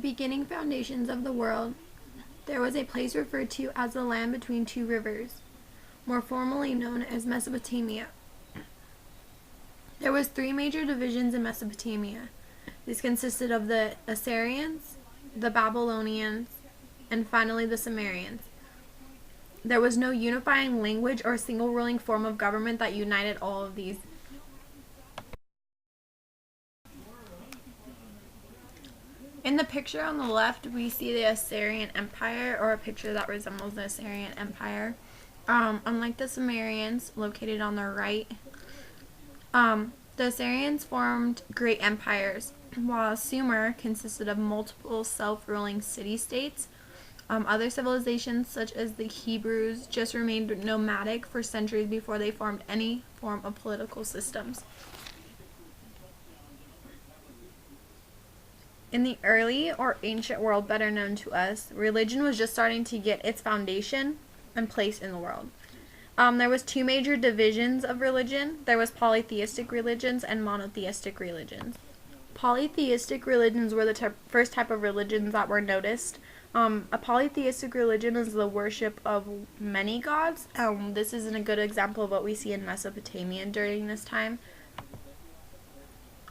beginning foundations of the world, there was a place referred to as the land between two rivers, more formally known as Mesopotamia. There was three major divisions in Mesopotamia. These consisted of the Assyrians, the Babylonians, and finally the Sumerians. There was no unifying language or single ruling form of government that united all of these. In the picture on the left, we see the Assyrian Empire, or a picture that resembles the Assyrian Empire. Unlike the Sumerians, located on the right, the Assyrians formed great empires, while Sumer consisted of multiple self-ruling city-states. Other civilizations, such as the Hebrews, just remained nomadic for centuries before they formed any form of political systems. In the early or ancient world, better known to us, religion was just starting to get its foundation and place in the world. There was two major divisions of religion. There was polytheistic religions and monotheistic religions. Polytheistic religions were the first type of religions that were noticed. A polytheistic religion is the worship of many gods. This is a good example of what we see in Mesopotamia during this time.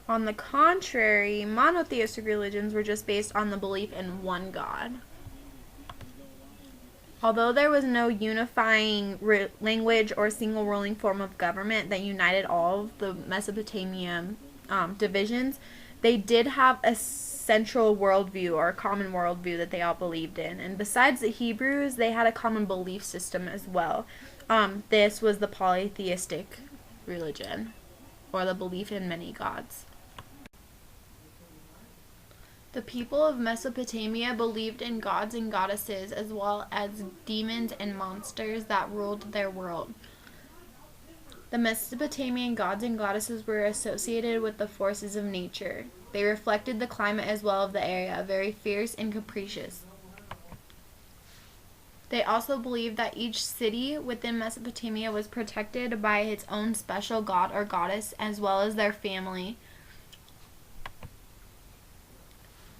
On the contrary, monotheistic religions were just based on the belief in one god. Although there was no unifying language or single ruling form of government that united all of the Mesopotamian divisions, they did have a central worldview or a common worldview that they all believed in. And besides the Hebrews, they had a common belief system as well. This was the polytheistic religion, or the belief in many gods. The people of Mesopotamia believed in gods and goddesses as well as demons and monsters that ruled their world. The Mesopotamian gods and goddesses were associated with the forces of nature. They reflected the climate as well of the area, very fierce and capricious. They also believed that each city within Mesopotamia was protected by its own special god or goddess as well as their family.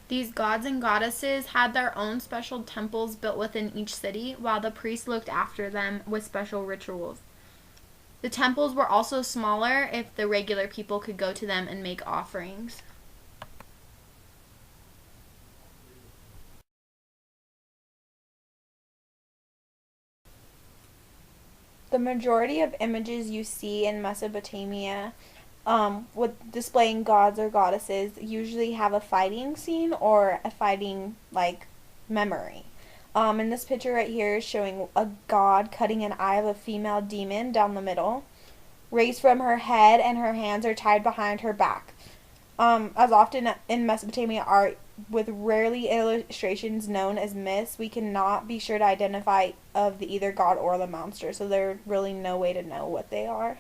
These gods and goddesses had their own special temples built within each city, while the priests looked after them with special rituals. The temples were also smaller if the regular people could go to them and make offerings. The majority of images you see in Mesopotamia with displaying gods or goddesses usually have a fighting scene or a fighting memory. In this picture right here is showing a god cutting an eye of a female demon down the middle. Raised from her head and her hands are tied behind her back. As often in Mesopotamia art, with rarely illustrations known as myths, we cannot be sure to identify of the either god or the monster, so there's really no way to know what they are.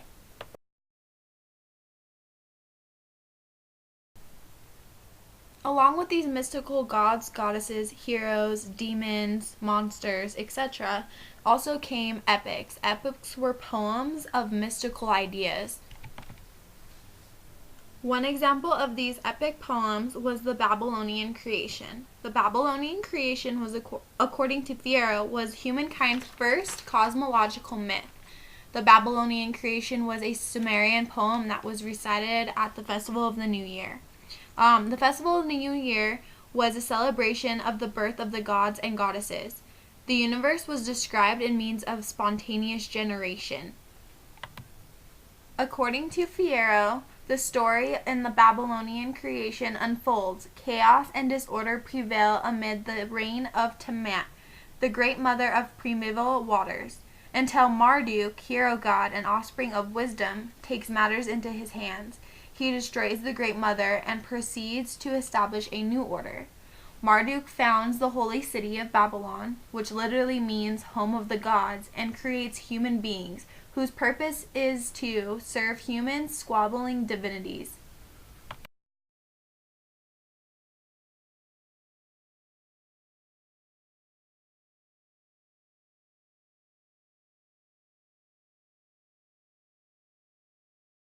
Along with these mystical gods, goddesses, heroes, demons, monsters, etc., also came epics. Epics were poems of mystical ideas. One example of these epic poems was the Babylonian creation. The Babylonian creation was, according to Fierro, was humankind's first cosmological myth. The Babylonian creation was a Sumerian poem that was recited at the Festival of the New Year. The Festival of the New Year was a celebration of the birth of the gods and goddesses. The universe was described in means of spontaneous generation. According to Fierro, the story in the Babylonian creation unfolds. Chaos and disorder prevail amid the reign of Tiamat, the great mother of primeval waters, until Marduk, hero god and offspring of wisdom, takes matters into his hands. He destroys the Great Mother and proceeds to establish a new order. Marduk founds the holy city of Babylon, which literally means home of the gods, and creates human beings whose purpose is to serve human squabbling divinities.